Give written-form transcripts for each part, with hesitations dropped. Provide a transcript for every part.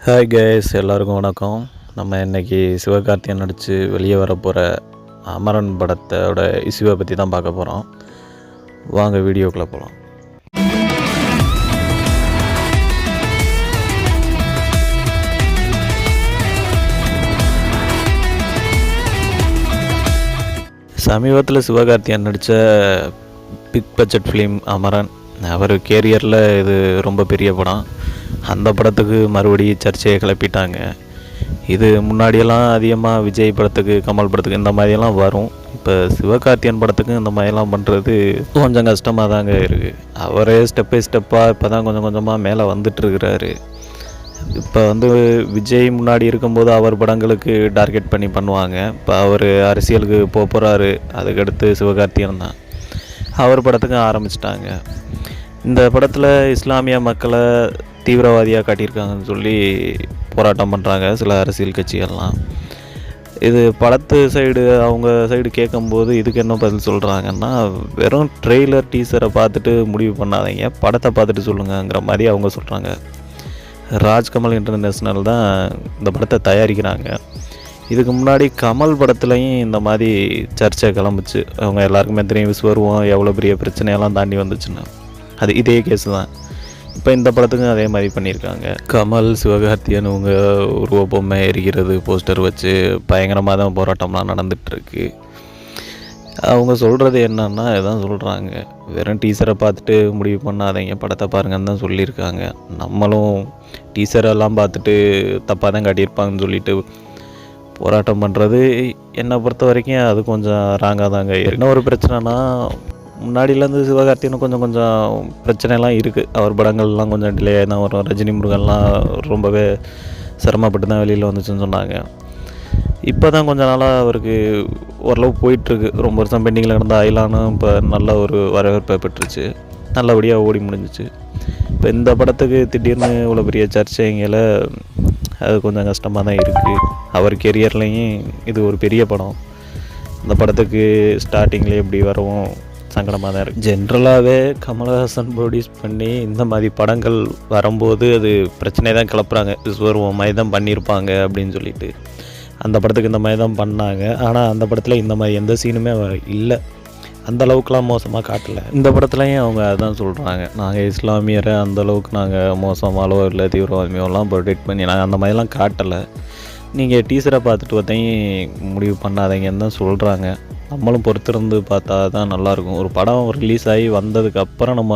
Hi guys, எல்லாருக்கும் வணக்கம். நம்ம இன்றைக்கி சிவகார்த்திகேயன் நடித்து வெளியே வர போகிற அமரன் படத்தோட இஷ்யூவை பற்றி தான் பார்க்க போகிறோம். வாங்க வீடியோக்குள்ளே போகலாம். சமீபத்தில் சிவகார்த்திகேயன் நடித்த பிக் பட்ஜெட் ஃபிலிம் அமரன். அவர் கேரியரில் இது ரொம்ப பெரிய படம். அந்த படத்துக்கு மறுபடியும் சர்ச்சையை கிளப்பிட்டாங்க. இது முன்னாடியெல்லாம் அதிகமாக விஜய் படத்துக்கு, கமல் படத்துக்கு இந்த மாதிரியெல்லாம் வரும். இப்போ சிவகார்த்திகேயன் படத்துக்கு இந்த மாதிரிலாம் பண்ணுறது கொஞ்சம் கஷ்டமாக தாங்க இருக்குது. அவரே ஸ்டெப் பை ஸ்டெப்பாக இப்போ தான் கொஞ்சம் கொஞ்சமாக மேலே வந்துட்டுருக்கிறாரு. இப்போ விஜய் முன்னாடி இருக்கும்போது அவர் படங்களுக்கு டார்கெட் பண்ணி பண்ணுவாங்க. இப்போ அவர் அரசியலுக்கு போகிறாரு, அதுக்கடுத்து சிவகார்த்திகேயன் தான் அவர் படத்துக்கு ஆரம்பிச்சிட்டாங்க. இந்த படத்தில் இஸ்லாமிய மக்களை தீவிரவாதியாக காட்டியிருக்காங்கன்னு சொல்லி போராட்டம் பண்ணுறாங்க சில அரசியல் கட்சிகள்லாம். இது படத்து சைடு, அவங்க சைடு கேட்கும்போது இதுக்கு என்ன பதில் சொல்கிறாங்கன்னா, வெறும் ட்ரெய்லர் டீசரை பார்த்துட்டு முடிவு பண்ணாதீங்க, படத்தை பார்த்துட்டு சொல்லுங்கங்கிற மாதிரி அவங்க சொல்கிறாங்க. ராஜ்கமல் இன்டர்நேஷ்னல் தான் இந்த படத்தை தயாரிக்கிறாங்க. இதுக்கு முன்னாடி கமல் படத்துலையும் இந்த மாதிரி சர்ச்சை கிளம்புச்சு. அவங்க எல்லாருக்குமே தெரியும், விஸ்வருவம் எவ்வளோ பெரிய பிரச்சனையெல்லாம் தாண்டி வந்துச்சுன்னு. அது இதே கேஸ் தான் இப்போ இந்த படத்துக்கும் அதே மாதிரி பண்ணியிருக்காங்க. கமல், சிவகார்த்திகேயன் இவங்க உருவ பொம்மை எரிக்கிறது, போஸ்டர் வச்சு பயங்கரமாக தான் போராட்டம்லாம் நடந்துகிட்ருக்கு. அவங்க சொல்கிறது என்னன்னா, இதான் சொல்கிறாங்க, வெறும் டீசரை பார்த்துட்டு முடிவு பண்ணாதீங்க, படத்தை பாருங்கன்னு தான் சொல்லியிருக்காங்க. நம்மளும் டீசரெல்லாம் பார்த்துட்டு தப்பாக தான் காட்டியிருப்பாங்கன்னு சொல்லிட்டு போராட்டம் பண்ணுறது என்னை பொறுத்த வரைக்கும் அது கொஞ்சம் ராங்காக தாங்க. என்ன ஒரு பிரச்சனைனா, முன்னாடியிலேருந்து சிவகார்த்திகேயன் கொஞ்சம் பிரச்சனைலாம் இருக்குது. அவர் படங்கள்லாம் கொஞ்சம் டிலே தான் வரும். ரஜினி முருகன்லாம் ரொம்பவே சிரமப்பட்டு தான் வெளியில் வந்துச்சுன்னு சொன்னாங்க. இப்போ தான் கொஞ்சம் நாளாக அவருக்கு ஓரளவு போயிட்டுருக்கு. ரொம்ப வருஷம் பெண்டிங்கில் கிடந்த அயலானும் இப்போ நல்ல ஒரு வரவேற்பை பெற்றுச்சு, நல்லபடியாக ஓடி முடிஞ்சிச்சு. இப்போ இந்த படத்துக்கு திடீர்னு இவ்வளோ பெரிய சர்ச்சைங்களை அது கொஞ்சம் கஷ்டமாக தான் இருக்குது. அவர் கெரியர்லேயும் இது ஒரு பெரிய படம். இந்த படத்துக்கு ஸ்டார்டிங்லேயே எப்படி வரவும் சங்கடமாக தான் இருக்குது. ஜென்ரலாகவே கமல்ஹாசன் ப்ரொடியூஸ் பண்ணி இந்த மாதிரி படங்கள் வரும்போது அது பிரச்சனை தான் கிளப்புறாங்க. விஸ்வரூபம் மாதிரி தான் பண்ணியிருப்பாங்க அப்படின்னு சொல்லிட்டு அந்த படத்துக்கு இந்த மாதிரி தான் பண்ணாங்க. ஆனால் அந்த படத்தில் இந்த மாதிரி எந்த சீனுமே இல்லை, அந்த அளவுக்குலாம் மோசமாக காட்டலை. இந்த படத்துலையும் அவங்க அதுதான் சொல்கிறாங்க, நாங்கள் இஸ்லாமியரை அந்தளவுக்கு நாங்கள் மோசமாலோ இல்லை தீவிரவாதமையோலாம் ப்ரொடெக்ட் பண்ணி நாங்கள் அந்த மாதிரிலாம் காட்டலை, நீங்கள் டீசரை பார்த்துட்டு பார்த்தீங்க முடிவு பண்ணாதீங்கன்னு தான் சொல்கிறாங்க. நம்மளும் பொறுத்திருந்து பார்த்தா தான் நல்லாயிருக்கும். ஒரு படம் ரிலீஸ் ஆகி வந்ததுக்கப்புறம் நம்ம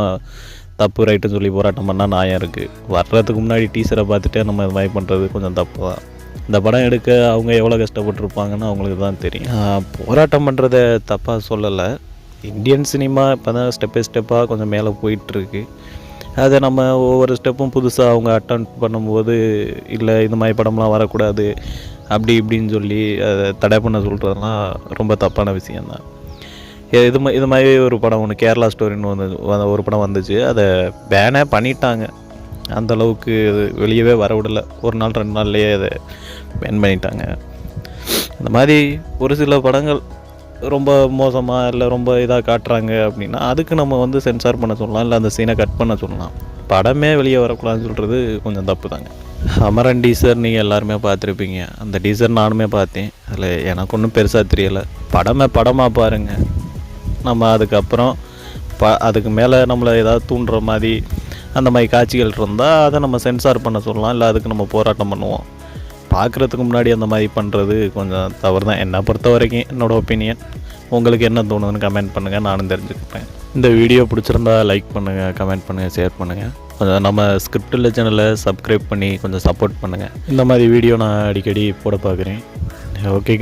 தப்பு ரைட்டுன்னு சொல்லி போராட்டம் பண்ணால் நியாயம் இருக்குது. வர்றதுக்கு முன்னாடி டீசரை பார்த்துட்டே நம்ம இது மாதிரி பண்ணுறது கொஞ்சம் தப்பு தான். இந்த படம் எடுக்க அவங்க எவ்வளோ கஷ்டப்பட்டுருப்பாங்கன்னு அவங்களுக்கு தான் தெரியும். போராட்டம் பண்ணுறத தப்பாக சொல்லலை. இந்தியன் சினிமா இப்போ தான் ஸ்டெப் பை ஸ்டெப்பாக கொஞ்சம் மேலே போயிட்டுருக்கு. அதை நம்ம ஒவ்வொரு ஸ்டெப்பும் புதுசாக அவங்க அட்டன் பண்ணும்போது, இல்லை இந்த மாதிரி படம்லாம் வரக்கூடாது அப்படி இப்படின்னு சொல்லி அதை தடை பண்ண சொல்கிறதுலாம் ரொம்ப தப்பான விஷயந்தான். இது மாதிரி ஒரு படம் ஒன்று, கேரளா ஸ்டோரின்னு ஒரு படம் வந்துச்சு, அதை பேனே பண்ணிட்டாங்க. அந்தளவுக்கு வெளியவே வர விடலை. ஒரு நாள் 2 நாள்லேயே அதை பேன் பண்ணிட்டாங்க. இந்த மாதிரி ஒரு சில படங்கள் ரொம்ப மோசமாக இல்லை ரொம்ப இதாக காட்டுறாங்க அப்படின்னா அதுக்கு நம்ம சென்சார் பண்ண சொல்லலாம், இல்லை அந்த சீனை கட் பண்ண சொல்லலாம். படமே வெளியே வரக்கூடாதுன்னு சொல்கிறது கொஞ்சம் தப்பு தாங்க. அமரன் டீசர் நீங்கள் எல்லாருமே பார்த்துருப்பீங்க. அந்த டீசர் நானுமே பார்த்தேன். அதில் எனக்கு ஒன்றும் பெருசாக தெரியலை. படமாக பாருங்கள். நம்ம அதுக்கப்புறம் அதுக்கு மேலே நம்மளை ஏதாவது தூண்டுற மாதிரி அந்த மாதிரி காட்சிகள் இருந்தால் அதை நம்ம சென்சார் பண்ண சொல்லலாம், இல்லை அதுக்கு நம்ம போராட்டம் பண்ணுவோம். பார்க்குறதுக்கு முன்னாடி அந்த மாதிரி பண்ணுறது கொஞ்சம் தவறு தான் என்னை பொறுத்த வரைக்கும், என்னோடய ஒப்பீனியன். உங்களுக்கு என்ன தோணுதுன்னு கமெண்ட் பண்ணுங்கள், நானும் தெரிஞ்சுக்கிட்டேன். இந்த வீடியோ பிடிச்சிருந்தா லைக் பண்ணுங்கள், கமெண்ட் பண்ணுங்கள், ஷேர் பண்ணுங்கள். கொஞ்சம் நம்ம ஸ்கிரிப்ட் இல்லை சேனலை சப்ஸ்கிரைப் பண்ணி கொஞ்சம் சப்போர்ட் பண்ணுங்கள். இந்த மாதிரி வீடியோ நான் அடிக்கடி போட பார்க்குறேன். ஓகே.